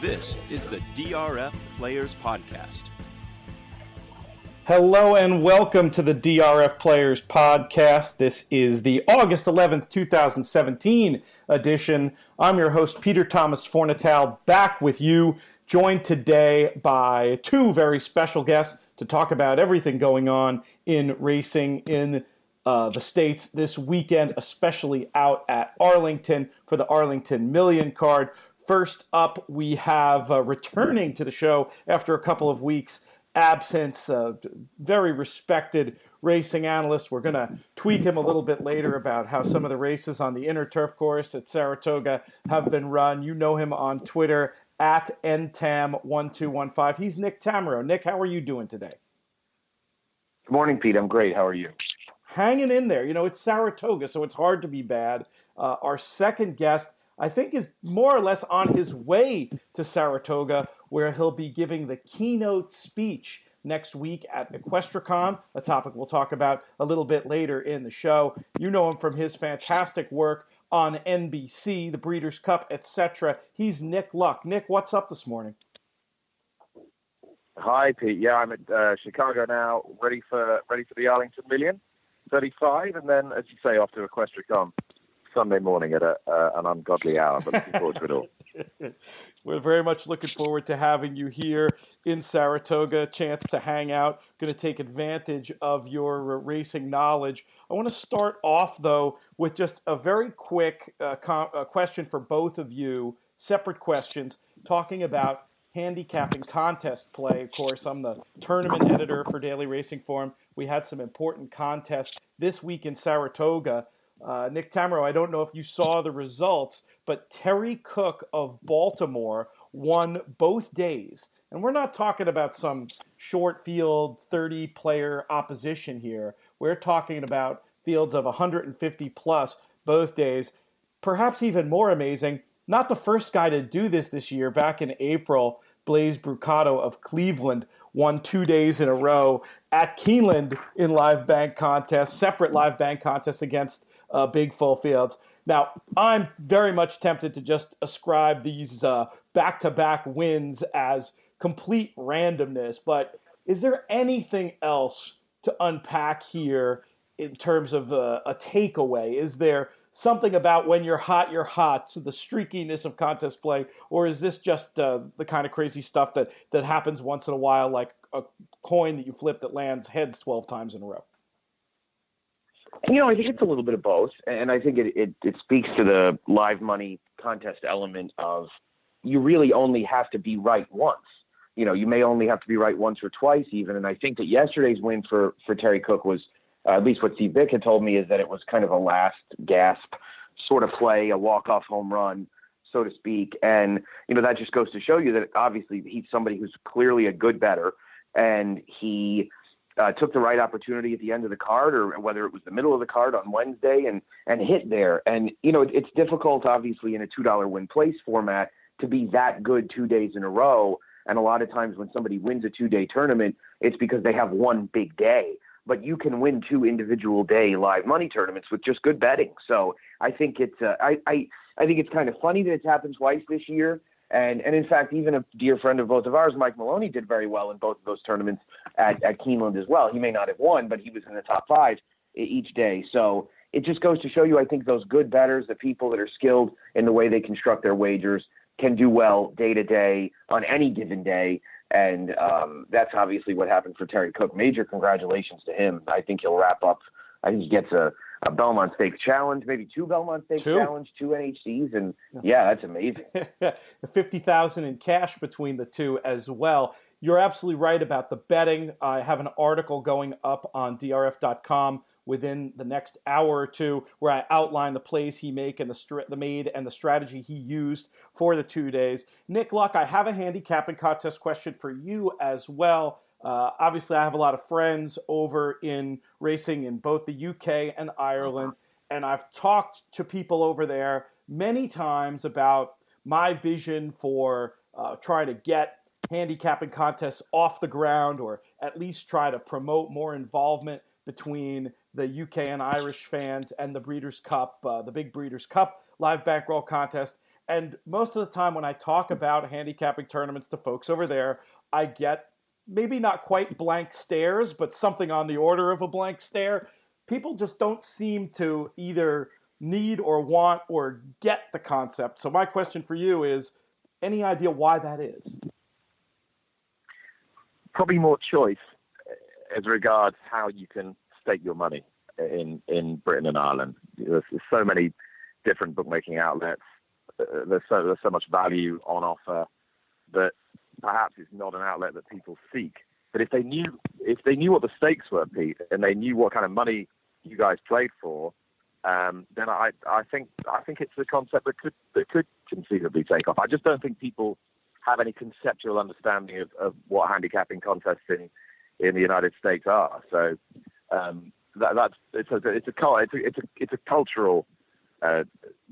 This is the DRF Players Podcast. Hello and welcome to the DRF Players Podcast. This is the August 11th, 2017 edition. I'm your host, Peter Thomas Fornatal, back with you, joined today by two very special guests to talk about everything going on in racing in the States this weekend, especially out at Arlington for the Arlington Million Card. First up, we have returning to the show after a couple of weeks' absence, very respected racing analyst. We're going to tweak him a little bit later about how some of the races on the inner turf course at Saratoga have been run. You know him on Twitter at ntam1215. He's Nick Tammaro. Nick, how are you doing today? Good morning, Pete. I'm great. How are you? Hanging in there. You know, it's Saratoga, so it's hard to be bad. Our second guest, I think, is more or less on his way to Saratoga, where he'll be giving the keynote speech next week at Equestricon, a topic we'll talk about a little bit later in the show. You know him from his fantastic work on NBC, the Breeders' Cup, etc. He's Nick Luck. Nick, what's up this morning? Hi, Pete. Yeah, I'm at Chicago now, ready for the Arlington Million, 35, and then, as you say, off to Equestricon Sunday morning at an ungodly hour, but looking forward to it all. We're very much looking forward to having you here in Saratoga, a chance to hang out, going to take advantage of your racing knowledge. I want to start off, though, with just a very quick question for both of you, separate questions, talking about handicapping contest play. Of course, I'm the tournament editor for Daily Racing Form. We had some important contests this week in Saratoga. Nick Tammaro, I don't know if you saw the results, but Terry Cook of Baltimore won both days. And we're not talking about some short field 30-player opposition here. We're talking about fields of 150 plus both days. Perhaps even more amazing, not the first guy to do this year. Back in April, Blaise Brucato of Cleveland won 2 days in a row at Keeneland in live bank contests, separate live bank contests against big full fields. Now, I'm very much tempted to just ascribe these back-to-back wins as complete randomness, but is there anything else to unpack here in terms of a takeaway? Is there something about when you're hot, so the streakiness of contest play, or is this just the kind of crazy stuff that happens once in a while, like a coin that you flip that lands heads 12 times in a row? You know, I think it's a little bit of both, and I think it speaks to the live money contest element of you really only have to be right once. You know, you may only have to be right once or twice even, and I think that yesterday's win for Terry Cook was, at least what Steve Vick had told me, is that it was kind of a last gasp sort of play, a walk-off home run, so to speak, and, you know, that just goes to show you that obviously he's somebody who's clearly a good bettor, and he took the right opportunity at the end of the card, or whether it was the middle of the card on Wednesday, and hit there. And, you know, it's difficult, obviously, in a $2 win place format to be that good 2 days in a row. And a lot of times when somebody wins a 2-day tournament, it's because they have one big day. But you can win 2 individual day live money tournaments with just good betting. So I think it's I think it's kind of funny that it's happened twice this year. And in fact, even a dear friend of both of ours, Mike Maloney, did very well in both of those tournaments at Keeneland as well. He may not have won, but he was in the top 5 each day. So it just goes to show you, I think, those good bettors, the people that are skilled in the way they construct their wagers, can do well day to day on any given day. And that's obviously what happened for Terry Cook. Major congratulations to him. I think he'll wrap up. I think he gets a Belmont Stakes Challenge, maybe 2 Belmont Stakes Challenge, 2 NHCs, and yeah, that's amazing. $50,000 in cash between the two as well. You're absolutely right about the betting. I have an article going up on DRF.com within the next hour or two where I outline the plays he made and the strategy he used for the 2 days. Nick Luck, I have a handicapping contest question for you as well. Obviously, I have a lot of friends over in racing in both the UK and Ireland, and I've talked to people over there many times about my vision for trying to get handicapping contests off the ground, or at least try to promote more involvement between the UK and Irish fans and the Breeders' Cup, the big Breeders' Cup live bankroll contest. And most of the time when I talk about handicapping tournaments to folks over there, I get maybe not quite blank stares, but something on the order of a blank stare. People just don't seem to either need or want or get the concept. So my question for you is, any idea why that is? Probably more choice as regards how you can stake your money in Britain and Ireland. There's so many different bookmaking outlets. There's so much value on offer that perhaps it's not an outlet that people seek. But if they knew what the stakes were, Pete, and they knew what kind of money you guys played for, then I think it's a concept that could conceivably take off. I just don't think people have any conceptual understanding of what handicapping contests in the United States are. So it's a cultural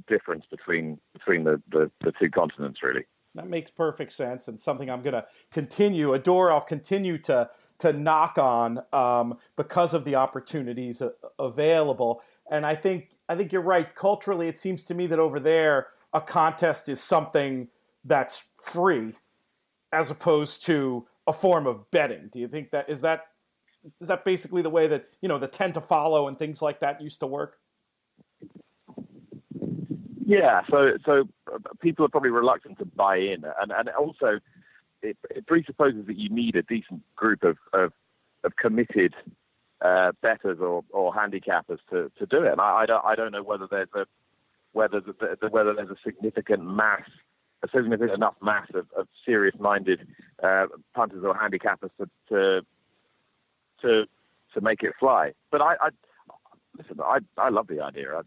difference between the two continents, really. That makes perfect sense, and something I'm going to continue, a door I'll continue to knock on because of the opportunities available. And I think you're right. Culturally, it seems to me that over there, a contest is something that's free, as opposed to a form of betting. Do you think is that basically the way that the 10 to follow and things like that used to work? Yeah, so people are probably reluctant to buy in, and also it presupposes that you need a decent group of committed bettors or handicappers to do it. And I don't know whether there's a significant enough mass of serious-minded punters or handicappers to make it fly. But I love the idea.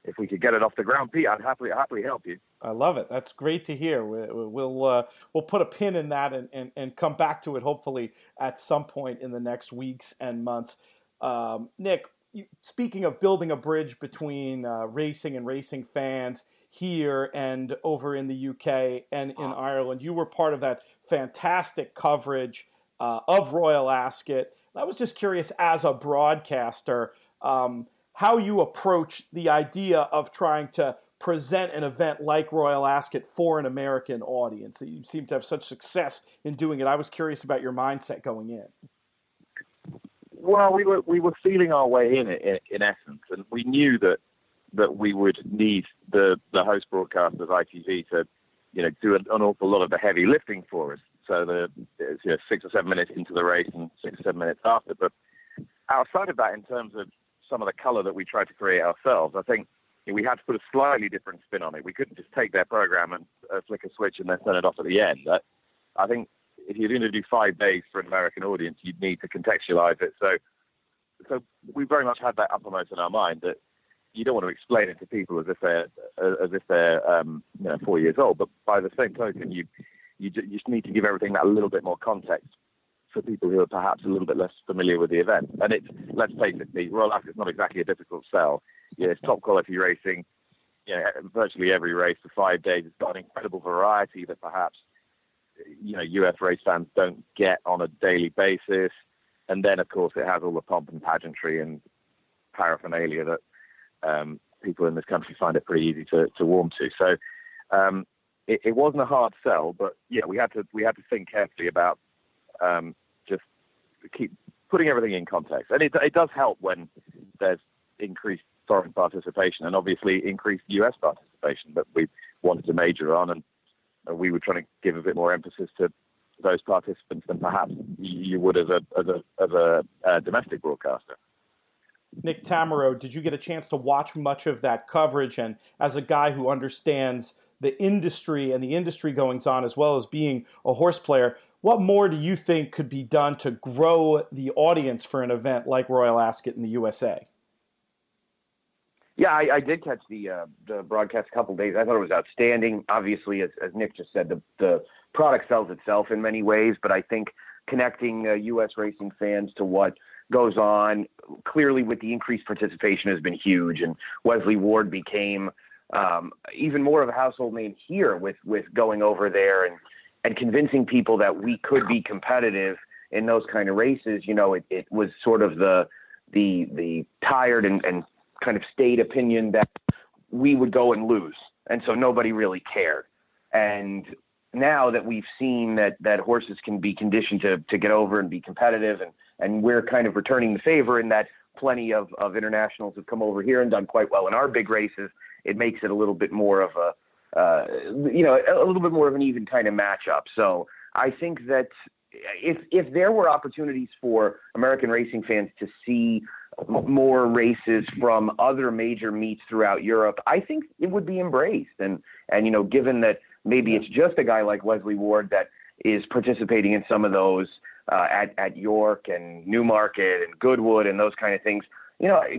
If we could get it off the ground, Pete, I'd happily help you. I love it. That's great to hear. We'll put a pin in that and come back to it hopefully at some point in the next weeks and months. Nick, speaking of building a bridge between racing and racing fans here and over in the UK and in Ireland, you were part of that fantastic coverage of Royal Ascot. I was just curious, as a broadcaster, how you approach the idea of trying to present an event like Royal Ascot for an American audience. You seem to have such success in doing it. I was curious about your mindset going in. Well, we were feeling our way in essence, and we knew that we would need the host broadcasters, ITV, to do an awful lot of the heavy lifting for us. So 6 or 7 minutes into the race and 6 or 7 minutes after. But outside of that, in terms of some of the color that we tried to create ourselves, I think we had to put a slightly different spin on it. We couldn't just take their program and flick a switch and then turn it off at the end. I think if you're going to do 5 days for an American audience, you'd need to contextualize it. So we very much had that uppermost in our mind, that you don't want to explain it to people as if they're 4 years old. But by the same token, you just need to give everything that a little bit more context for people who are perhaps a little bit less familiar with the event. And let's face it, the Royal Ascot is not exactly a difficult sell. It's top quality racing. Virtually every race for 5 days. It's got an incredible variety that perhaps US race fans don't get on a daily basis. And then, of course, it has all the pomp and pageantry and paraphernalia that people in this country find it pretty easy to warm to. So it wasn't a hard sell, but we had to think carefully about just keep putting everything in context. And it does help when there's increased foreign participation and obviously increased US participation that we wanted to major on, and we were trying to give a bit more emphasis to those participants than perhaps you would as a domestic broadcaster. Nick Tammaro, did you get a chance to watch much of that coverage? And as a guy who understands the industry and the industry goings on, as well as being a horse player, what more do you think could be done to grow the audience for an event like Royal Ascot in the USA? Yeah, I did catch the broadcast a couple of days. I thought it was outstanding. Obviously, as Nick just said, the product sells itself in many ways, but I think connecting U.S. racing fans to what goes on, clearly with the increased participation, has been huge. And Wesley Ward became even more of a household name here with going over there and convincing people that we could be competitive in those kind of races. It was sort of the tired and kind of staid opinion that we would go and lose. And so nobody really cared. And now that we've seen that horses can be conditioned to get over and be competitive, and we're kind of returning the favor in that plenty of internationals have come over here and done quite well in our big races, it makes it a little bit more of a little bit more of an even kind of matchup. So I think that if there were opportunities for American racing fans to see more races from other major meets throughout Europe, I think it would be embraced. And given that maybe it's just a guy like Wesley Ward that is participating in some of those at York and Newmarket and Goodwood and those kind of things,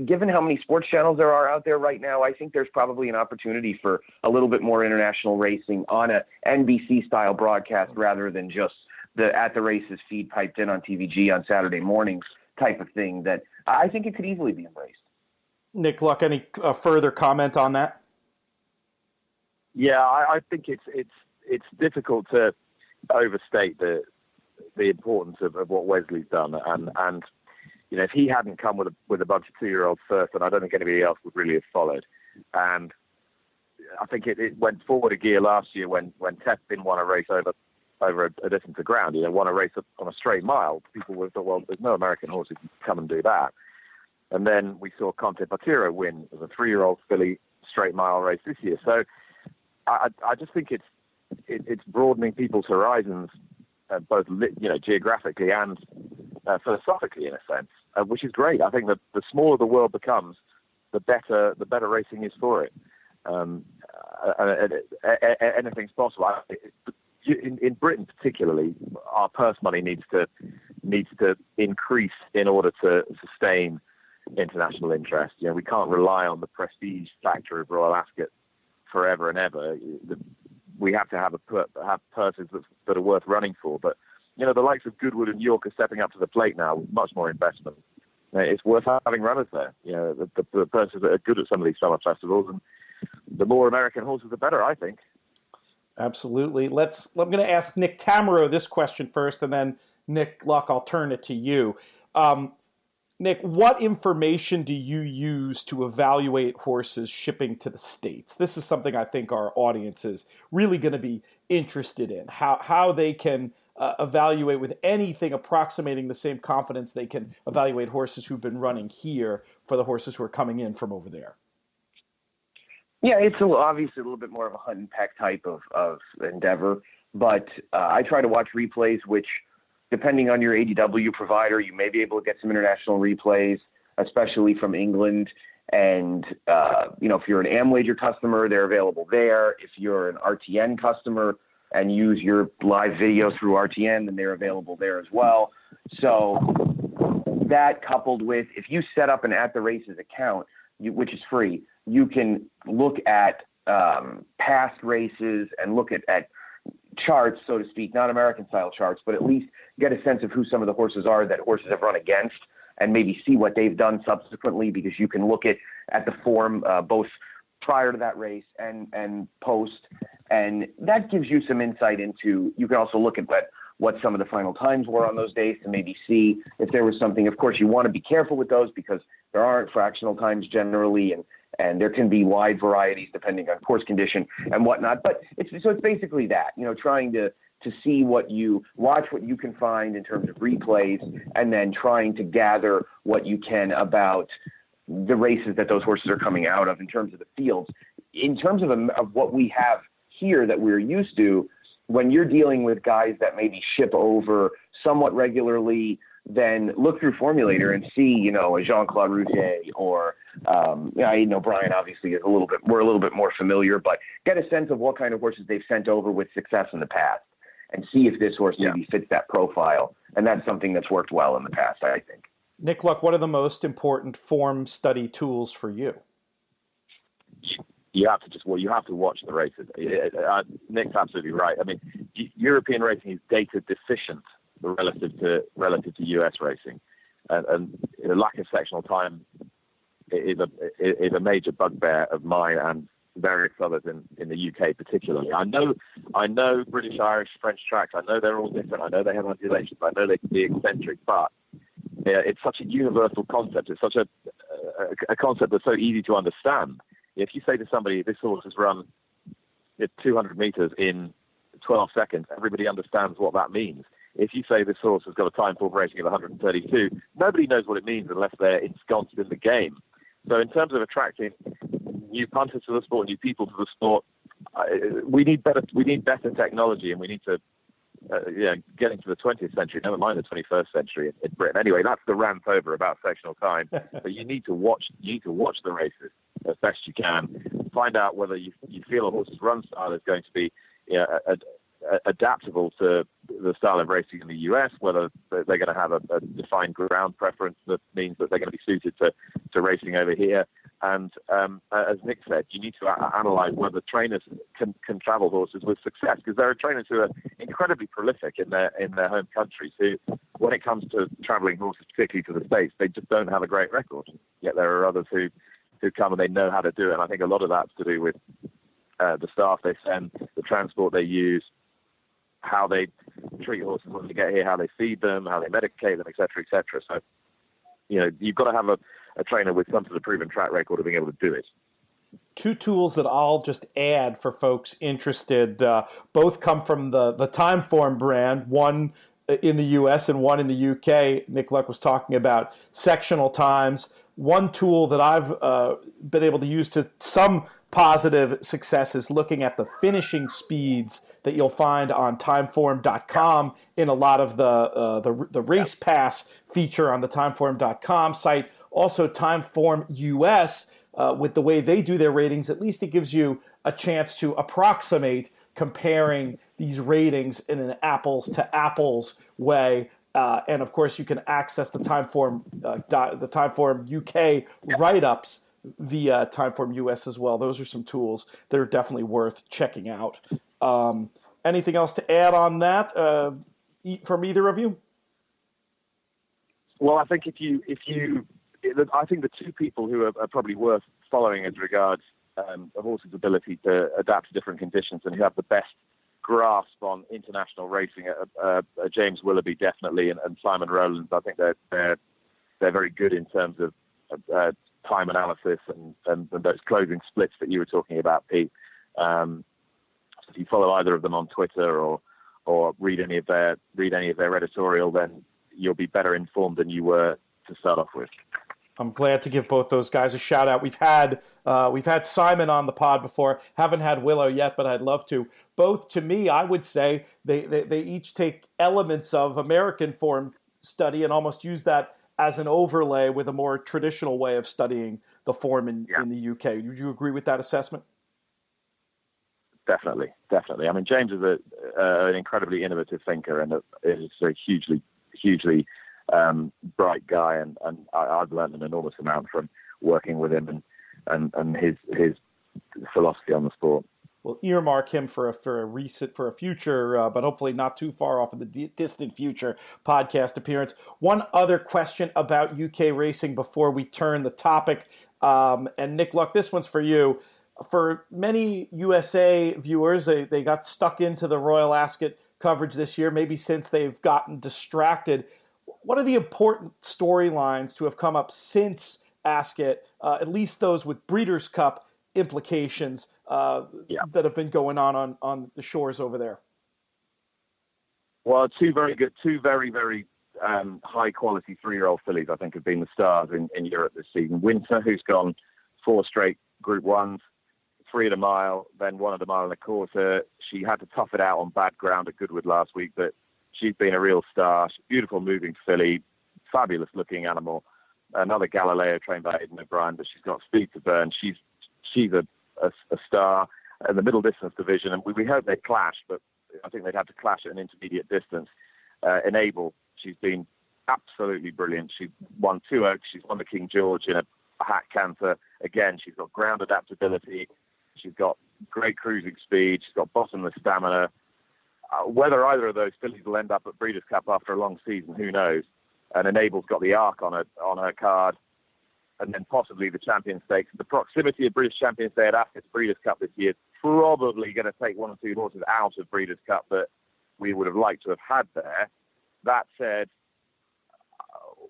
given how many sports channels there are out there right now, I think there's probably an opportunity for a little bit more international racing on a NBC style broadcast rather than just the at the races feed piped in on TVG on Saturday mornings type of thing that I think it could easily be embraced. Nick Luck, any further comment on that? Yeah, I think it's difficult to overstate the importance of what Wesley's done, and if he hadn't come with a bunch of 2-year-olds first, then I don't think anybody else would really have followed. And I think it went forward a gear last year when Tefpin won a race over a distance of ground. Won a race on a straight mile. People would have thought, well, there's no American horse who can come and do that. And then we saw Conte Patiro win as a 3-year-old filly straight mile race this year. So I just think it's broadening people's horizons, both geographically and philosophically in a sense, which is great. I think that the smaller the world becomes, the better racing is for it. Anything's possible. In Britain particularly, our purse money needs to increase in order to sustain international interest. We can't rely on the prestige factor of Royal Ascot forever and ever. We have to have purses that are worth running for. But the likes of Goodwood and York are stepping up to the plate now with much more investment. It's worth having runners there. The purses that are good at some of these summer festivals, and the more American horses, the better, I think. Absolutely. I'm going to ask Nick Tammaro this question first, and then Nick Luck, I'll turn it to you. Nick, what information do you use to evaluate horses shipping to the States? This is something I think our audience is really going to be interested in, how they can evaluate with anything approximating the same confidence they can evaluate horses who've been running here for the horses who are coming in from over there. Yeah, it's obviously a little bit more of a hunt and peck type of endeavor, but I try to watch replays, which, depending on your ADW provider, you may be able to get some international replays, especially from England. And, if you're an Amwager customer, they're available there. If you're an RTN customer and use your live video through RTN, then they're available there as well. So that coupled with, if you set up an At the Races account, which is free, you can look at past races and look at charts, so to speak, not American-style charts, but at least get a sense of who some of the horses are that horses have run against and maybe see what they've done subsequently, because you can look at the form both prior to that race and post, and that gives you some insight into, you can also look at what some of the final times were on those days to maybe see if there was something. Of course, you want to be careful with those because there aren't fractional times generally, and there can be wide varieties depending on course condition and whatnot. But it's basically that, trying to see what you can find in terms of replays, and then trying to gather what you can about the races that those horses are coming out of in terms of the fields. In terms of what we have here that we're used to, when you're dealing with guys that maybe ship over somewhat regularly, then look through Formulator and see, a Jean-Claude Rouget or, I know Brian obviously is we're a little bit more familiar, but get a sense of what kind of horses they've sent over with success in the past and see if this horse maybe fits that profile. And that's something that's worked well in the past, I think. Nick Luck, what are the most important form study tools for you? You have to watch the races. Nick's absolutely right. I mean, European racing is data deficient relative to US racing, and the lack of sectional time is a major bugbear of mine and various others in the UK particularly. I know British, Irish, French tracks. I know they're all different. I know they have undulations. I know they can be eccentric, but it's such a universal concept. It's such a concept that's so easy to understand. If you say to somebody, this horse has run it's 200 meters in 12 seconds, everybody understands what that means. If you say this horse has got a time form rating of 132, nobody knows what it means unless they're ensconced in the game. So in terms of attracting new punters to the sport, new people to the sport, we need better technology, and we need to get into the 20th century, never mind the 21st century in Britain. Anyway, that's the rant over about sectional time. But you need to watch the races as best you can. Find out whether you feel a horse's run style is going to be adaptable to the style of racing in the US, whether they're going to have a defined ground preference that means that they're going to be suited to racing over here. And as Nick said, you need to analyze whether trainers can travel horses with success, because there are trainers who are incredibly prolific in their home countries who, when it comes to traveling horses, particularly to the States, they just don't have a great record. Yet there are others who come and they know how to do it. And I think a lot of that's to do with the staff they send, the transport they use, how they treat horses when they get here, how they feed them, how they medicate them, et cetera, et cetera. So, you've got to have a trainer with some sort of proven track record of being able to do it. Two tools that I'll just add for folks interested, both come from the Timeform brand, one in the US and one in the UK. Nick Luck was talking about sectional times. One tool that I've been able to use to some positive success is looking at the finishing speeds that you'll find on timeform.com in a lot of the race pass feature on the timeform.com site. Also, Timeform US, with the way they do their ratings, at least it gives you a chance to approximate comparing these ratings in an apples to apples way. And of course, you can access the Timeform UK write-ups via Timeform US as well. Those are some tools that are definitely worth checking out. Anything else to add on that from either of you? Well, I think I think the two people who are probably worth following as regards a horse's ability to adapt to different conditions and who have the best grasp on international racing are James Willoughby definitely and Simon Rowlands. I think they're very good in terms of time analysis and those closing splits that you were talking about, Pete. If you follow either of them on Twitter or read any of their editorial, then you'll be better informed than you were to start off with. I'm glad to give both those guys a shout out. We've had Simon on the pod before. Haven't had Willow yet, but I'd love to. Both, to me, I would say they each take elements of American form study and almost use that as an overlay with a more traditional way of studying the form in the UK. Would you agree with that assessment? Definitely. I mean, James is an incredibly innovative thinker and is a hugely bright guy, and I've learned an enormous amount from working with him and his philosophy on the sport. We'll earmark him for a future, but hopefully not too far off in the distant future, podcast appearance. One other question about UK racing before we turn the topic, and Nick Luck, this one's for you. For many USA viewers, they got stuck into the Royal Ascot coverage this year, maybe since they've gotten distracted. What are the important storylines to have come up since Ascot, at least those with Breeders' Cup implications that have been going on the shores over there? Well, two very, very high-quality 3-year-old fillies, I think, have been the stars in Europe this season. Winter, who's gone 4 straight Group 1s, 3 at a mile, then 1 at a mile and a quarter. She had to tough it out on bad ground at Goodwood last week, but she's been a real star. She's a beautiful moving filly, fabulous-looking animal. Another Galileo trained by Aidan O'Brien, but she's got speed to burn. She's a star in the middle distance division, and we hope they clash, but I think they'd have to clash at an intermediate distance. Enable, she's been absolutely brilliant. She won 2 Oaks. She's won the King George in a hat canter. Again, she's got ground adaptability. She's got great cruising speed. She's got bottomless stamina. Whether either of those fillies will end up at Breeders' Cup after a long season, who knows? And Enable's got the Arc on her card, and then possibly the Champion Stakes. The proximity of British Champions Day at Ascot's Breeders' Cup this year is probably going to take 1 or 2 horses out of Breeders' Cup that we would have liked to have had there. That said,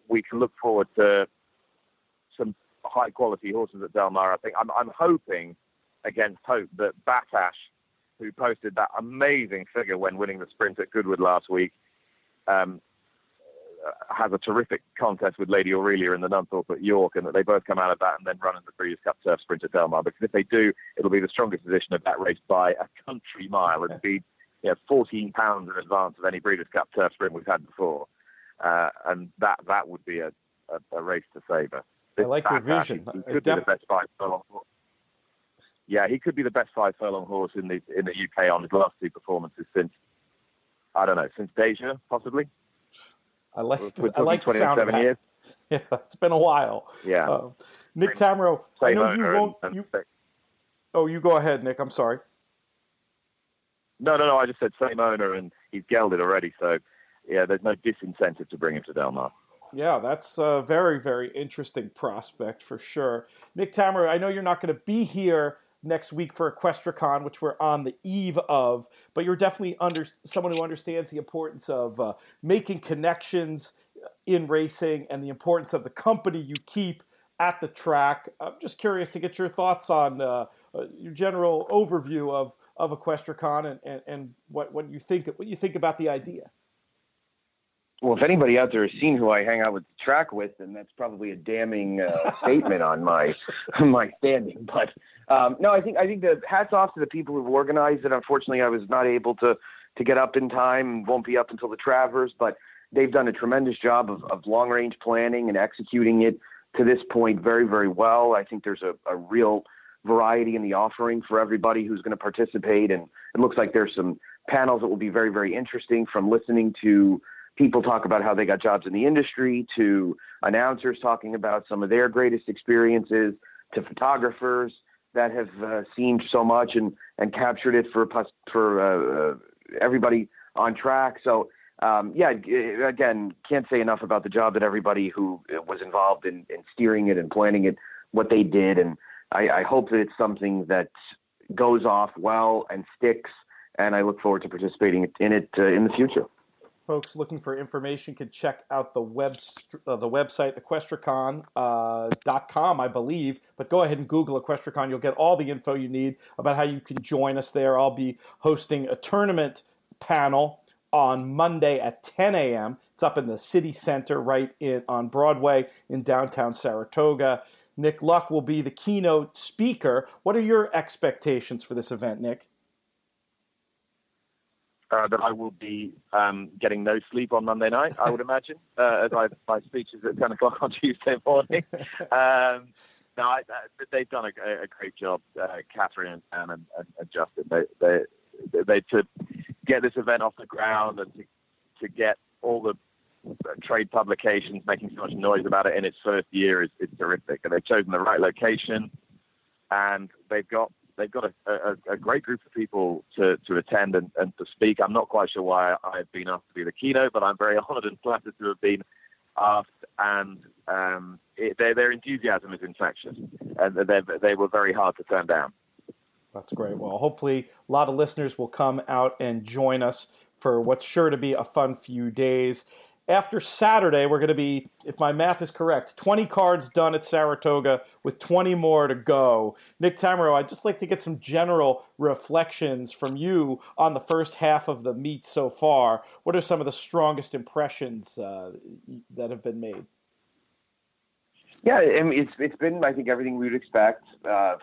we can look forward to some high-quality horses at Del Mar. I think I'm hoping against hope that Batash who posted that amazing figure when winning the sprint at Goodwood last week, has a terrific contest with Lady Aurelia in the Nunthorpe at York, and that they both come out of that and then run in the Breeders' Cup Turf Sprint at Delmar. Because if they do, it'll be the strongest position of that race by a country mile. It'll be 14 pounds in advance of any Breeders' Cup Turf Sprint we've had before, and that would be a race to savour. I like your vision. He could be the best 5 furlong horse. Yeah, he could be the best 5 furlong horse in the UK on his last 2 performances since Deja, possibly. I like the sound of that. Years. Yeah, it's been a while. Yeah. Nick Tammaro, I know you won't. You go ahead, Nick. I'm sorry. No. I just said same owner, and he's gelded already. So, yeah, there's no disincentive to bring him to Delmar. Yeah, that's a very, very interesting prospect for sure. Nick Tammaro, I know you're not going to be here next week for Equestricon, which we're on the eve of, but you're definitely someone who understands the importance of making connections in racing and the importance of the company you keep at the track. I'm just curious to get your thoughts on your general overview of Equestricon and what you think about the idea. Well, if anybody out there has seen who I hang out with the track with, then that's probably a damning statement on my standing. But no, I think the hats off to the people who've organized it. Unfortunately, I was not able to get up in time, won't be up until the Travers, but they've done a tremendous job of long-range planning and executing it to this point very, very well. I think there's a real variety in the offering for everybody who's going to participate, and it looks like there's some panels that will be very, very interesting, from listening to people talk about how they got jobs in the industry, to announcers talking about some of their greatest experiences, to photographers that have seen so much and captured it for everybody on track. So, again, can't say enough about the job that everybody who was involved in steering it and planning it, what they did. And I hope that it's something that goes off well and sticks, and I look forward to participating in it in the future. Folks looking for information can check out the website, equestricon.com, I believe. But go ahead and Google Equestricon. You'll get all the info you need about how you can join us there. I'll be hosting a tournament panel on Monday at 10 a.m. It's up in the city center right on Broadway in downtown Saratoga. Nick Luck will be the keynote speaker. What are your expectations for this event, Nick? That I will be getting no sleep on Monday night, I would imagine, as my speech is at 10 o'clock on Tuesday morning. They've done a great job, Catherine and Justin. They to get this event off the ground and to get all the trade publications making so much noise about it in its first year is terrific. And they've chosen the right location, and they've got a great group of people to attend and to speak. I'm not quite sure why I've been asked to be the keynote, but I'm very honored and flattered to have been asked. And their enthusiasm is infectious, and they were very hard to turn down. That's great. Well, hopefully a lot of listeners will come out and join us for what's sure to be a fun few days. After Saturday, we're going to be, if my math is correct, 20 cards done at Saratoga with 20 more to go. Nick Tammaro, I'd just like to get some general reflections from you on the first half of the meet so far. What are some of the strongest impressions that have been made? Yeah, I mean, it's been, I think, everything we would expect.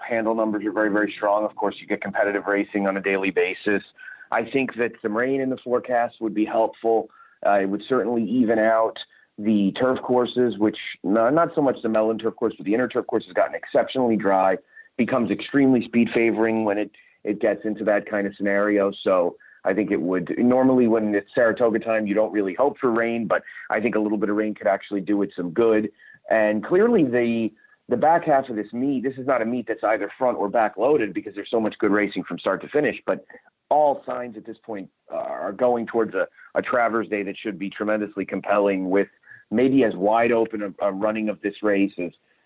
Handle numbers are very, very strong. Of course, you get competitive racing on a daily basis. I think that some rain in the forecast would be helpful. It would certainly even out the turf courses, which not so much the Mellon turf course, but the inner turf course has gotten exceptionally dry, becomes extremely speed favoring when it gets into that kind of scenario. So I think it would, normally when it's Saratoga time, you don't really hope for rain, but I think a little bit of rain could actually do it some good. And clearly the back half of this meet, this is not a meet that's either front or back loaded because there's so much good racing from start to finish, but all signs at this point are going towards a Travers Day that should be tremendously compelling, with maybe as wide open a running of this race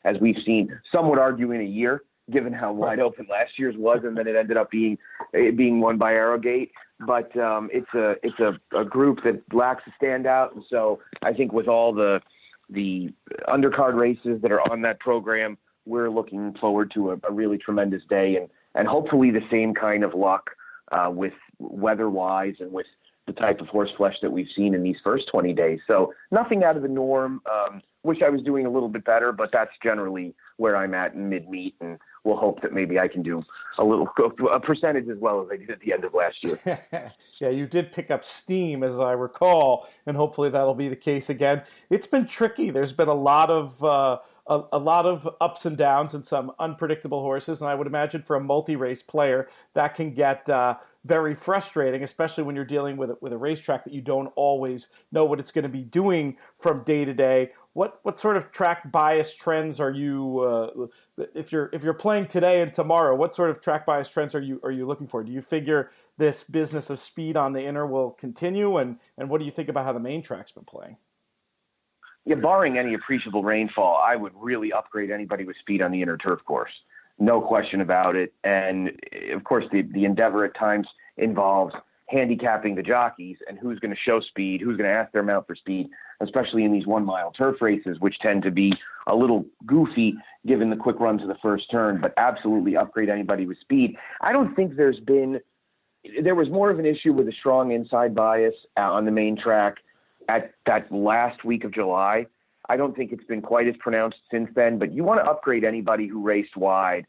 as we've seen. Some would argue in a year, given how wide open last year's was, and then it ended up being won by Arrogate. But it's a group that lacks a standout, and so I think with all the undercard races that are on that program, we're looking forward to a really tremendous day, and hopefully the same kind of luck with weather-wise and with the type of horse flesh that we've seen in these first 20 days. So nothing out of the norm. Wish I was doing a little bit better, but that's generally where I'm at in mid-meet, and we'll hope that maybe I can do a percentage as well as I did at the end of last year. Yeah, you did pick up steam, as I recall, and hopefully that'll be the case again. It's been tricky. There's been a lot of ups and downs and some unpredictable horses, and I would imagine for a multi-race player that can get very frustrating, especially when you're dealing with a racetrack that you don't always know what it's going to be doing from day to day. What sort of track bias trends are you if you're playing today and tomorrow? What sort of track bias trends are you looking for? Do you figure this business of speed on the inner will continue, and what do you think about how the main track's been playing? Yeah, barring any appreciable rainfall, I would really upgrade anybody with speed on the inner turf course. No question about it. And of course, the endeavor at times involves handicapping the jockeys and who's going to show speed, who's going to ask their mount for speed, especially in these 1 mile turf races, which tend to be a little goofy given the quick run to the first turn, but absolutely upgrade anybody with speed. I don't think there was more of an issue with a strong inside bias on the main track at that last week of July. I don't think it's been quite as pronounced since then, but you want to upgrade anybody who raced wide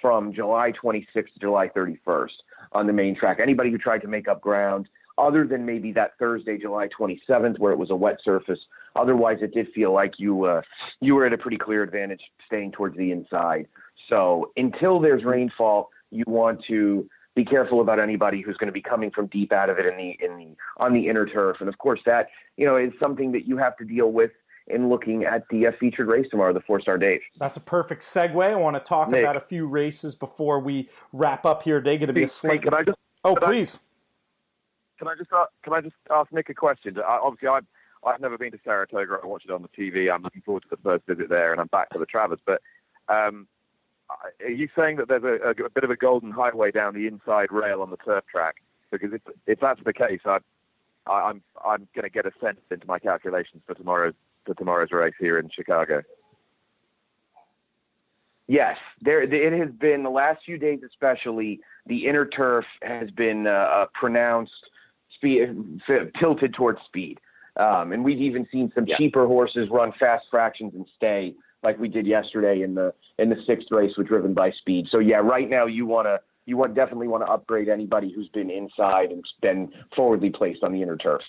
from July 26th to July 31st on the main track. Anybody who tried to make up ground, other than maybe that Thursday, July 27th, where it was a wet surface. Otherwise, it did feel like you were at a pretty clear advantage staying towards the inside. So until there's rainfall, you want to be careful about anybody who's going to be coming from deep out of it on the inner turf. And of course, that is something that you have to deal with in looking at the featured race tomorrow, the Fourstardave. That's a perfect segue. I want to talk about a few races before we wrap up here today. Going to be a slate. Please. Can I just ask Nick a question? Obviously, I've never been to Saratoga. I watch it on the TV. I'm looking forward to the first visit there, and I'm back to the Travers. But are you saying that there's a bit of a golden highway down the inside rail on the turf track? Because if that's the case, I'm going to get a sense into my calculations for tomorrow's race here in Chicago. Yes, it has been the last few days, especially the inner turf has been pronounced tilted towards speed, and we've even seen some cheaper horses run fast fractions and stay, like we did yesterday in the sixth race, was driven by speed. So yeah, right now you definitely want to upgrade anybody who's been inside and been forwardly placed on the inner turf.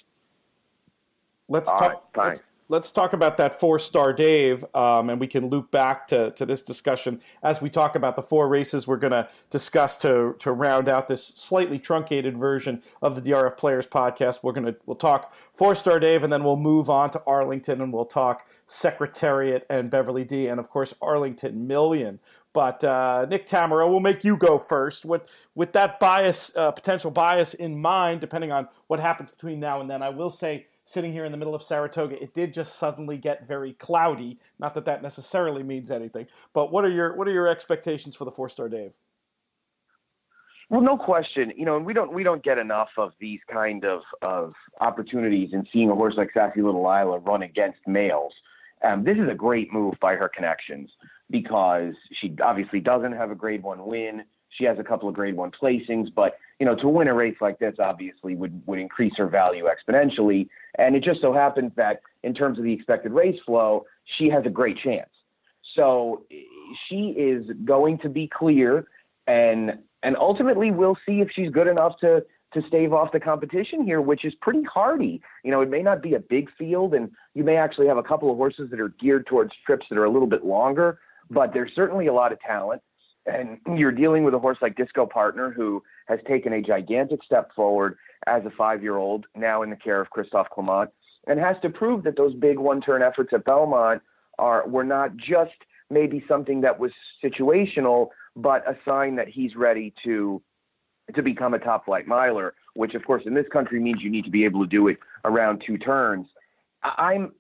Let's talk about that Fourstardave, and we can loop back to this discussion as we talk about the four races we're going to discuss to round out this slightly truncated version of the DRF Players podcast. We'll talk Fourstardave, and then we'll move on to Arlington, and we'll talk Secretariat and Beverly D, and of course Arlington Million. But Nick Tammaro, we'll make you go first. With that potential bias in mind, depending on what happens between now and then, I will say, sitting here in the middle of Saratoga, it did just suddenly get very cloudy. Not that that necessarily means anything, but what are your expectations for the Fourstardave? Well, no question. And we don't get enough of these kind of opportunities in seeing a horse like Sassy Little Lila run against males. This is a great move by her connections because she obviously doesn't have a Grade 1 win. She has a couple of Grade 1 placings, but to win a race like this obviously would increase her value exponentially. And it just so happens that in terms of the expected race flow, she has a great chance. So she is going to be clear, and ultimately we'll see if she's good enough to stave off the competition here, which is pretty hardy. It may not be a big field, and you may actually have a couple of horses that are geared towards trips that are a little bit longer, but there's certainly a lot of talent. And you're dealing with a horse like Disco Partner, who has taken a gigantic step forward as a 5-year-old, now in the care of Christophe Clement, and has to prove that those big one-turn efforts at Belmont were not just maybe something that was situational, but a sign that he's ready to become a top-flight miler, which, of course, in this country means you need to be able to do it around 2 turns. I'm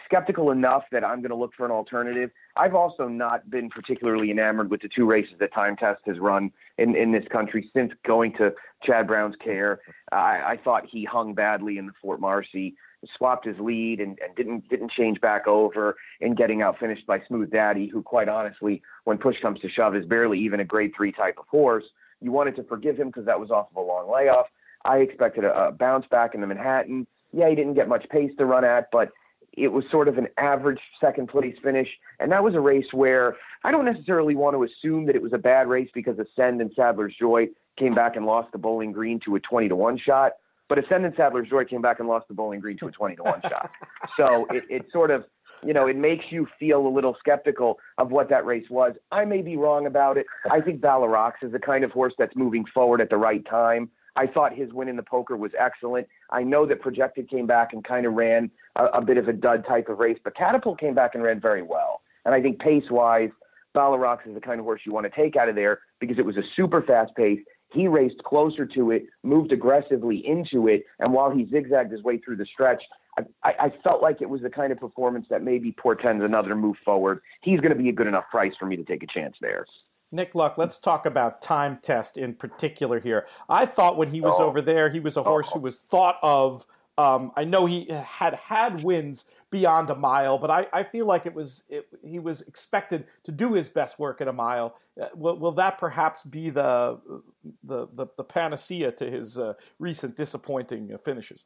skeptical enough that I'm going to look for an alternative. I've also not been particularly enamored with the 2 races that Time Test has run in this country since going to Chad Brown's care. I thought he hung badly in the Fort Marcy, swapped his lead and didn't change back over in getting out finished by Smooth Daddy, who quite honestly, when push comes to shove, is barely even a Grade 3 type of horse. You wanted to forgive him because that was off of a long layoff. I expected a bounce back in the Manhattan. Yeah, he didn't get much pace to run at, but it was sort of an average second place finish. And that was a race where I don't necessarily want to assume that it was a bad race because Ascend and Sadler's Joy came back and lost the Bowling Green to a 20-1 shot. But Ascend and Sadler's Joy came back and lost the Bowling Green to a 20-1 shot. So it sort of, it makes you feel a little skeptical of what that race was. I may be wrong about it. I think Balarox is the kind of horse that's moving forward at the right time. I thought his win in the poker was excellent. I know that Projected came back and kind of ran a bit of a dud type of race, but Catapult came back and ran very well. And I think pace-wise, Balarox is the kind of horse you want to take out of there because it was a super fast pace. He raced closer to it, moved aggressively into it, and while he zigzagged his way through the stretch, I felt like it was the kind of performance that maybe portends another move forward. He's going to be a good enough price for me to take a chance there. Nick Luck, let's talk about Time Test in particular here. I thought when he was over there, he was a horse who was thought of. I know he had wins beyond a mile, but I feel like he was expected to do his best work at a mile. Will that perhaps be the panacea to his recent disappointing finishes?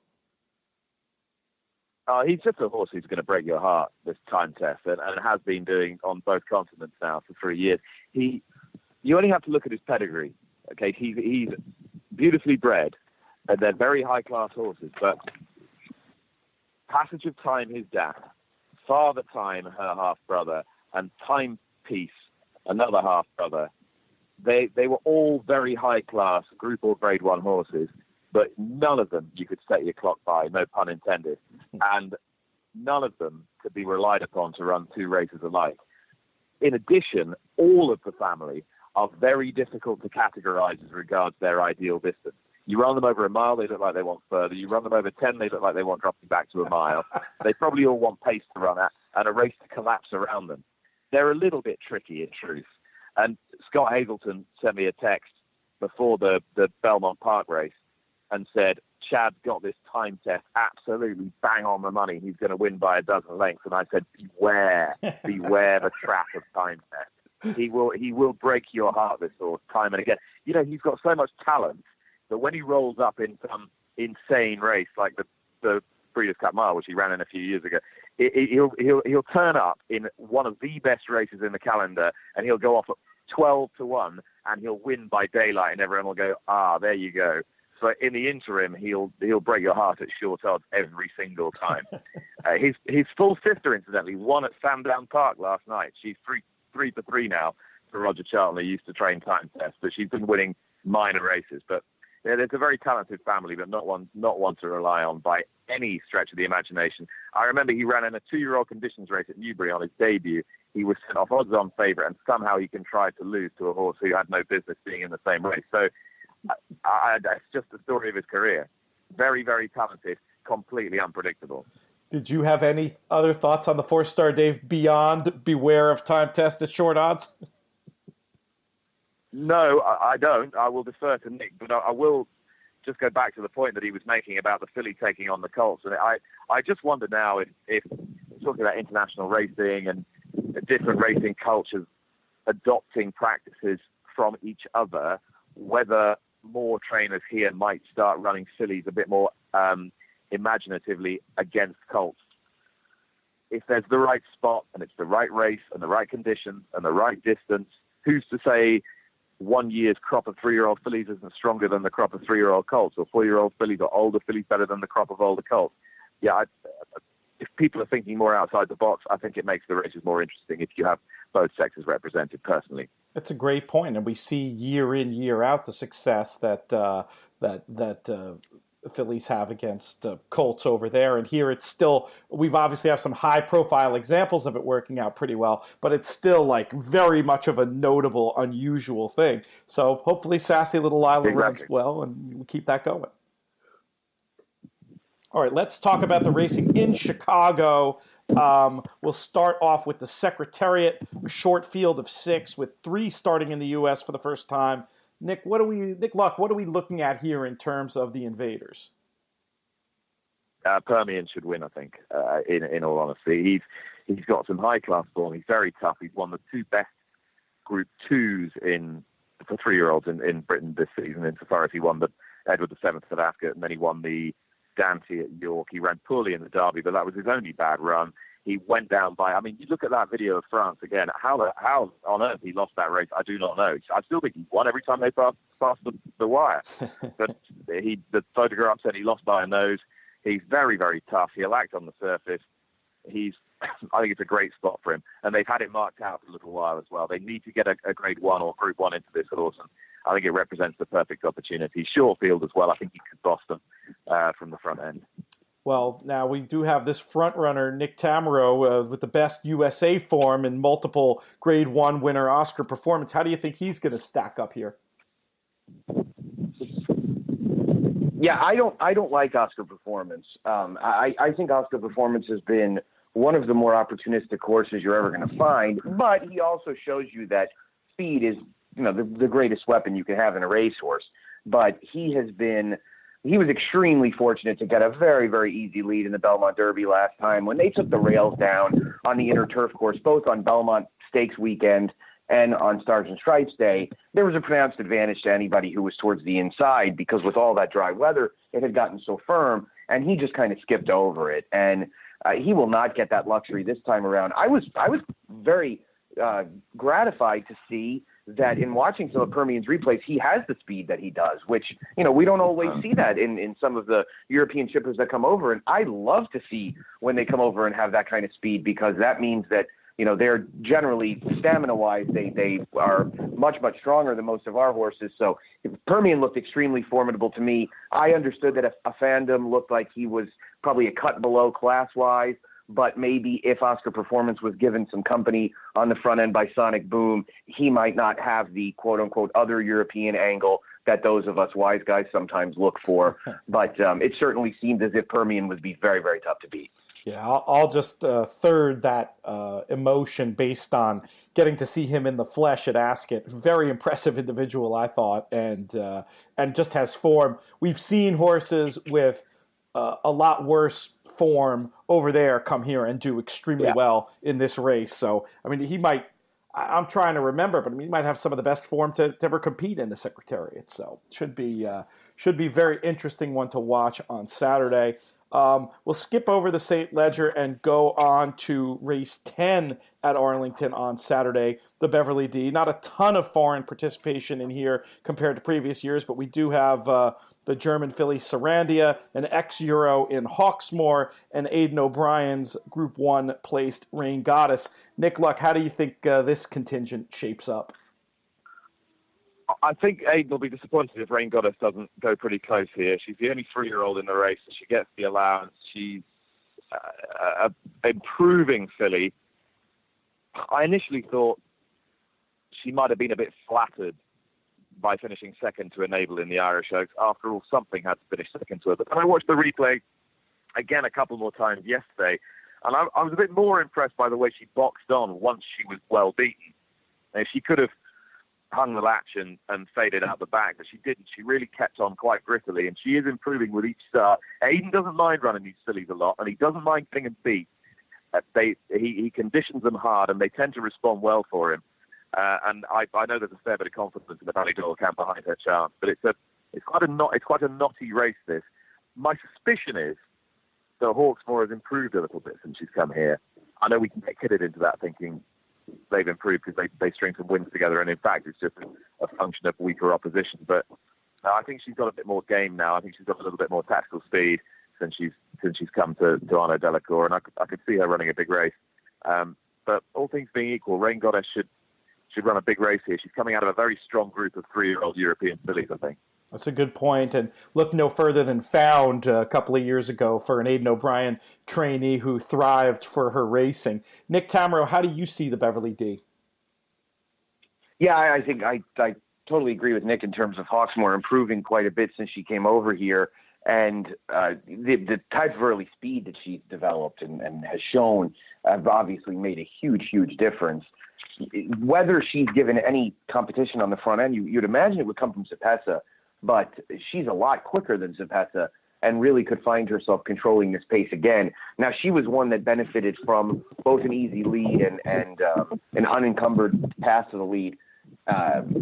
He's just a horse who's going to break your heart, this Time Test, and has been doing on both continents now for 3 years. You only have to look at his pedigree. Okay, he's beautifully bred, and they're very high-class horses, but Passage of Time, his dad, Father Time, her half-brother, and Timepiece, another half-brother, they were all very high-class Group or Grade 1 horses, but none of them you could set your clock by, no pun intended, and none of them could be relied upon to run two races alike. In addition, all of the family are very difficult to categorize as regards their ideal distance. You run them over a mile, they look like they want further. You run them over 10, they look like they want dropping back to a mile. They probably all want pace to run at and a race to collapse around them. They're a little bit tricky, in truth. And Scott Hazelton sent me a text before the Belmont Park race and said, Chad's got this Time Test absolutely bang on the money. He's going to win by a dozen lengths. And I said, beware the trap of Time Test. He will break your heart, this horse, time and again. He's got so much talent that when he rolls up in some insane race like the Breeders' Cup Mile, which he ran in a few years ago, he'll turn up in one of the best races in the calendar, and he'll go off at 12-1, and he'll win by daylight, and everyone will go, there you go. But in the interim, he'll break your heart at short odds every single time. His full sister, incidentally, won at Sandown Park last night. She's 3-3 now for Roger Charlton, who used to train Time Test, but she's been winning minor races. But yeah, there's a very talented family, but not one to rely on by any stretch of the imagination. I remember he ran in a 2-year-old conditions race at Newbury on his debut. He was sent off odds-on favourite, and somehow he contrived to lose to a horse who had no business being in the same race. So that's just the story of his career. Very, very talented, completely unpredictable. Did you have any other thoughts on the Fourstardave beyond beware of Time Test at short odds? No, I don't. I will defer to Nick, but I will just go back to the point that he was making about the filly taking on the colts. And I just wonder now if talking about international racing and different racing cultures adopting practices from each other, whether more trainers here might start running fillies a bit more imaginatively against colts. If there's the right spot and it's the right race and the right conditions and the right distance, who's to say 1 year's crop of 3-year-old fillies isn't stronger than the crop of 3-year-old colts, or 4-year-old fillies or older fillies better than the crop of older colts? Yeah, if people are thinking more outside the box, I think it makes the races more interesting if you have both sexes represented, personally. That's a great point, and we see year in, year out the success that fillies have against colts over there. And here it's still, we've obviously have some high-profile examples of it working out pretty well, but it's still like very much of a notable, unusual thing. So hopefully Sassy Little Lila runs well, and we keep that going. All right, let's talk about the racing in Chicago. We'll start off with the Secretariat, a short field of 6 with 3 starting in the U.S. for the first time. Nick Luck, what are we looking at here in terms of the invaders? Permian should win, I think, in all honesty. He's got some high-class form. He's very tough. He's won the 2 best Group 2s in the for 3-year-olds in Britain this season, insofar as he won the Edward VII South Africa, and then he won the Dante at York. He ran poorly in the Derby, but that was his only bad run. He went down by, I mean, you look at that video of France again, how on earth he lost that race, I do not know. I still think he won every time they passed the wire. But the photograph said he lost by a nose. He's very, very tough. He'll act on the surface. I think it's a great spot for him. And they've had it marked out for a little while as well. They need to get a Grade 1 or Group 1 into this horse. And I think it represents the perfect opportunity. Short field as well. I think he could boss them from the front end. Well, now we do have this front runner, Nick Tammaro, with the best USA form and multiple Grade 1 winner Oscar Performance. How do you think he's going to stack up here? Yeah, I don't like Oscar Performance. I think Oscar Performance has been one of the more opportunistic horses you're ever going to find, but he also shows you that speed is, the greatest weapon you can have in a racehorse. But he was extremely fortunate to get a very, very easy lead in the Belmont Derby last time when they took the rails down on the inner turf course, both on Belmont Stakes weekend and on Stars and Stripes Day. There was a pronounced advantage to anybody who was towards the inside because with all that dry weather, it had gotten so firm, and he just kind of skipped over it. And he will not get that luxury this time around. I was very gratified to see that in watching some of Permian's replays, he has the speed that he does, which, we don't always see that in some of the European shippers that come over. And I love to see when they come over and have that kind of speed, because that means that, they're generally stamina-wise, they are much, much stronger than most of our horses. So Permian looked extremely formidable to me. I understood that a Fandom looked like he was probably a cut below class-wise, but maybe if Oscar Performance was given some company on the front end by Sonic Boom, he might not have the quote-unquote other European angle that those of us wise guys sometimes look for. But it certainly seemed as if Permian would be very, very tough to beat. Yeah, I'll just third that emotion based on getting to see him in the flesh at Ascot. Very impressive individual, I thought, and just has form. We've seen horses with a lot worse form over there come here and do extremely well in this race. So, I mean, he might, I'm trying to remember, but he might have some of the best form to ever compete in the Secretariat. So, should be very interesting one to watch on Saturday. We'll skip over the St. Ledger and go on to race 10 at Arlington on Saturday, the Beverly D. Not a ton of foreign participation in here compared to previous years, but we do have the German filly Sarandia, an ex-Euro in Hawksmoor, and Aidan O'Brien's Group 1 placed Rain Goddess. Nick Luck, how do you think this contingent shapes up? I think Aidan will be disappointed if Rain Goddess doesn't go pretty close here. She's the only 3-year-old in the race, so she gets the allowance. She's an improving filly. I initially thought she might have been a bit flattered by finishing second to Enable in the Irish Oaks. After all, something had to finish second to her. But then I watched the replay again a couple more times yesterday, and I was a bit more impressed by the way she boxed on once she was well beaten. Now, she could have hung the latch and faded out the back, but she didn't. She really kept on quite grittily, and she is improving with each start. Aidan doesn't mind running these fillies a lot, and he doesn't mind getting them beat. He conditions them hard, and they tend to respond well for him. And I know there's a fair bit of confidence in the Ballydoyle camp behind her chance, but it's quite a knotty race, this. My suspicion is that Hawksmoor has improved a little bit since she's come here. I know we can get kidded into that thinking they've improved because they string some wins together, and in fact it's just a function of weaker opposition. But I think she's got a bit more game now. I think she's got a little bit more tactical speed since she's come to Arnaud Delacour, and I could see her running a big race. But all things being equal, Rain Goddess should run a big race here. She's coming out of a very strong group of 3-year-old European fillies, I think. That's a good point, and look no further than Found a couple of years ago for an Aidan O'Brien trainee who thrived for her racing. Nick Tammaro, how do you see the Beverly D? Yeah, I think I totally agree with Nick in terms of Hawksmoor improving quite a bit since she came over here, and the type of early speed that she's developed and has shown have obviously made a huge, huge difference. Whether she's given any competition on the front end, you'd imagine it would come from Sepessa, but she's a lot quicker than Sepessa and really could find herself controlling this pace again. Now, she was one that benefited from both an easy lead and an unencumbered pass to the lead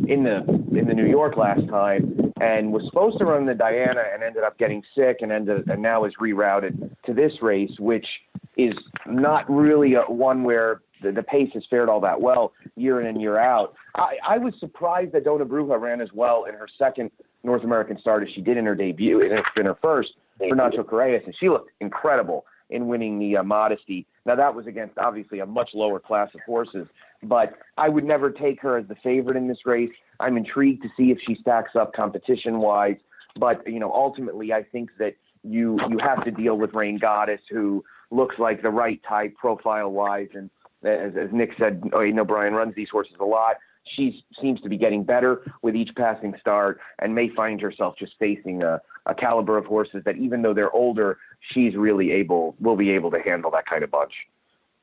in the New York last time, and was supposed to run the Diana and ended up getting sick and now is rerouted to this race, which is not really one where the pace has fared all that well year in and year out. I was surprised that Dona Bruja ran as well in her second North American start as she did in her debut, and it's been her first for Nacho Correas, and she looked incredible in winning the Modesty. Now, that was against, obviously, a much lower class of horses, but I would never take her as the favorite in this race. I'm intrigued to see if she stacks up competition-wise, but, ultimately, I think that you have to deal with Rain Goddess, who looks like the right type profile-wise, and as Nick said, Brian runs these horses a lot. She seems to be getting better with each passing start and may find herself just facing a caliber of horses that, even though they're older, she's really will be able to handle that kind of bunch.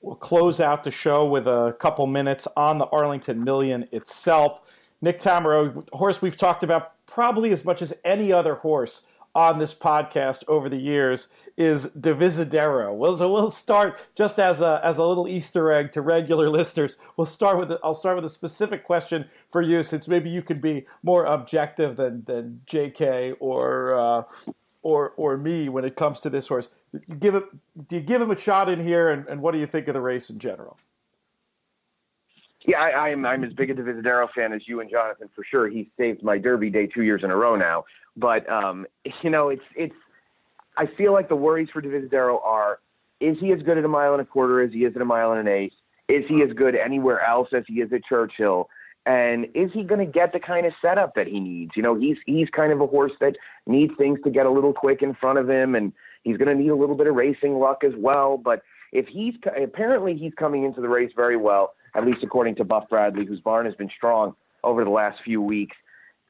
We'll close out the show with a couple minutes on the Arlington Million itself. Nick Tammaro, horse we've talked about probably as much as any other horse on this podcast over the years, is Divisadero. We'll start just as a little Easter egg to regular listeners. I'll start with a specific question for you, since maybe you could be more objective than JK or me when it comes to this horse. Do you give him a shot in here, and what do you think of the race in general? Yeah, I'm as big a Divisadero fan as you and Jonathan, for sure. He's saved my Derby day 2 years in a row now. But, it's I feel like the worries for Divisadero are, is he as good at a mile and a quarter as he is at a mile and an eighth? Is he as good anywhere else as he is at Churchill? And is he going to get the kind of setup that he needs? He's kind of a horse that needs things to get a little quick in front of him, and he's going to need a little bit of racing luck as well. But if apparently he's coming into the race very well, at least according to Buff Bradley, whose barn has been strong over the last few weeks.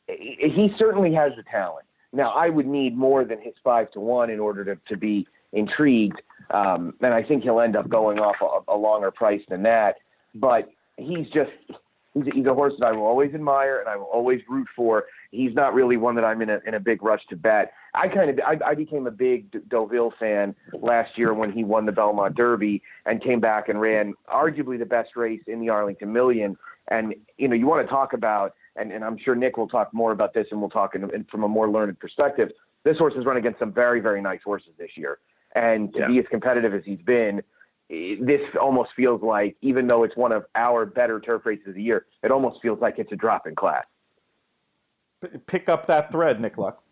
He certainly has the talent. Now, I would need more than his 5-1 in order to be intrigued, and I think he'll end up going off a longer price than that. But he's a horse that I will always admire and I will always root for. He's not really one that I'm in a big rush to bet. I became a big Deauville fan last year when he won the Belmont Derby and came back and ran arguably the best race in the Arlington Million. And, you want to talk about, and I'm sure Nick will talk more about this, and we'll talk from a more learned perspective. This horse has run against some very, very nice horses this year. And to be as competitive as he's been, this almost feels like, even though it's one of our better turf races of the year, it almost feels like it's a drop in class. Pick up that thread, Nick Luck.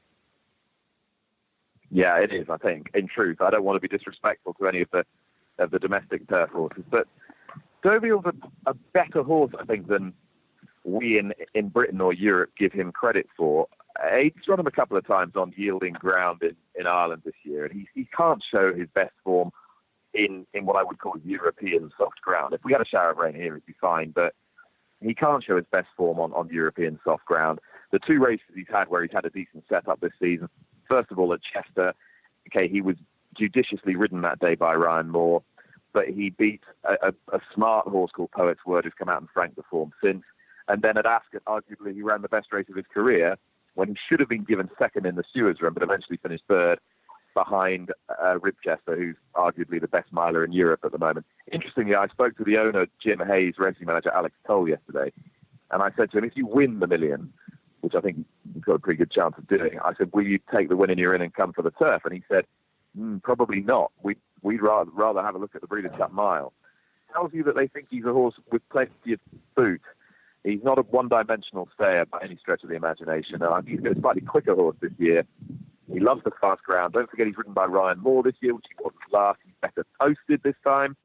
Yeah, it is, I think, in truth. I don't want to be disrespectful to any of the domestic turf horses, but Deauville's a better horse, I think, than we in Britain or Europe give him credit for. He's run him a couple of times on yielding ground in Ireland this year, and he can't show his best form in what I would call European soft ground. If we had a shower of rain here, it'd be fine, but he can't show his best form on European soft ground. The two races he's had where he's had a decent setup this season, first of all at Chester, he was judiciously ridden that day by Ryan Moore, but he beat a smart horse called Poet's Word, who's come out and franked the form since. And then at Ascot, arguably, he ran the best race of his career when he should have been given second in the Stewards Run, but eventually finished third behind Ribchester, who's arguably the best miler in Europe at the moment. Interestingly, I spoke to the owner, Jim Hayes, racing manager Alex Toll yesterday, and I said to him, if you win the Million, which I think you've got a pretty good chance of doing, I said, will you take the win in your in and come for the turf? And he said, probably not. We'd rather have a look at the Breeders' Cup Mile. Tells you that they think he's a horse with plenty of boot. He's not a one-dimensional stayer by any stretch of the imagination. He's got a slightly quicker horse this year. He loves the fast ground. Don't forget he's ridden by Ryan Moore this year, which he wasn't last. He's better posted this time.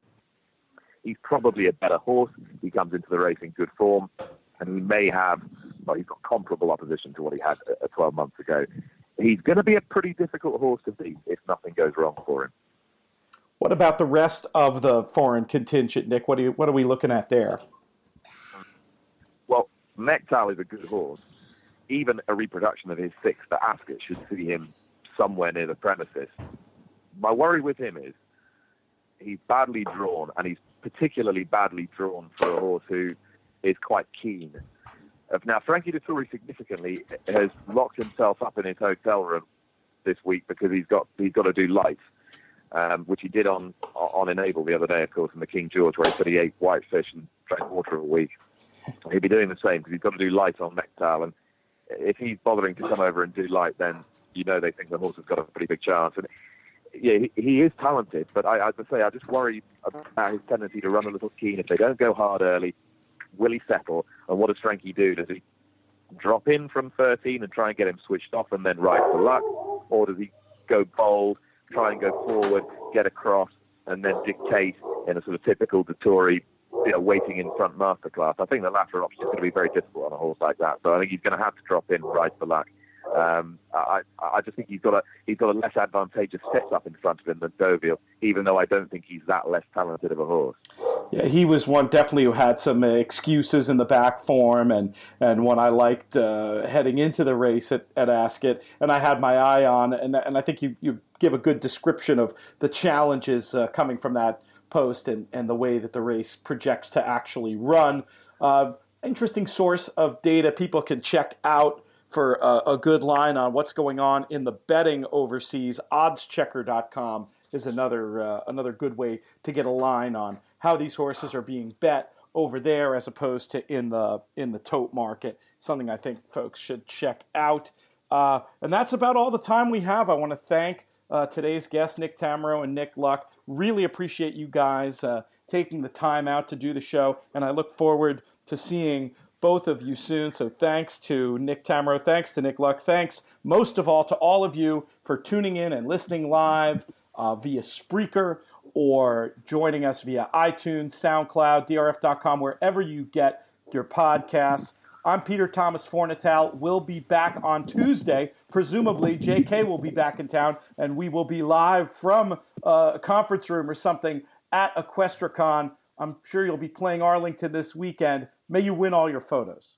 He's probably a better horse. He comes into the race in good form, and he may have, he's got comparable opposition to what he had 12 months ago. He's going to be a pretty difficult horse to beat if nothing goes wrong for him. What about the rest of the foreign contingent, Nick? What are we looking at there? Well, Nectal is a good horse. Even a reproduction of his sixth at Ascot should see him somewhere near the premises. My worry with him is he's badly drawn, and he's particularly badly drawn for a horse who is quite keen. Now, Frankie Dettori significantly has locked himself up in his hotel room this week because he's got to do lights, which he did on Enable the other day, of course, in the King George, where he said he ate whitefish and drank water a week. he'll be doing the same because he's got to do light on Nectar. And if he's bothering to come over and do light, then they think the horse has got a pretty big chance. And yeah, he is talented, but I just worry about his tendency to run a little keen. If they don't go hard early, will he settle? And what does Frankie do? Does he drop in from 13 and try and get him switched off and then ride for luck? Or does he go bold, try and go forward, get across, and then dictate in a sort of typical Dettori, waiting in front masterclass? I think the latter option is going to be very difficult on a horse like that. So I think he's going to have to drop in, ride for luck. I just think he's got a less advantageous setup in front of him than Deauville, even though I don't think he's that less talented of a horse. Yeah, he was one definitely who had some excuses in the back form, and one I liked heading into the race at Ascot, and I had my eye on, and I think you give a good description of the challenges coming from that post and the way that the race projects to actually run. Interesting source of data people can check out for a good line on what's going on in the betting overseas. Oddschecker.com is another good way to get a line on how these horses are being bet over there as opposed to in the tote market. Something I think folks should check out. And that's about all the time we have. I want to thank today's guests, Nick Tammaro and Nick Luck. Really appreciate you guys taking the time out to do the show, and I look forward to seeing both of you soon. So thanks to Nick Tammaro, thanks to Nick Luck, thanks most of all to all of you for tuning in and listening live via Spreaker or joining us via iTunes, SoundCloud, DRF.com, wherever you get your podcasts. I'm Peter Thomas Fornatal. We'll be back on Tuesday. Presumably, JK will be back in town, and we will be live from a conference room or something at Equestricon. I'm sure you'll be playing Arlington this weekend. May you win all your photos.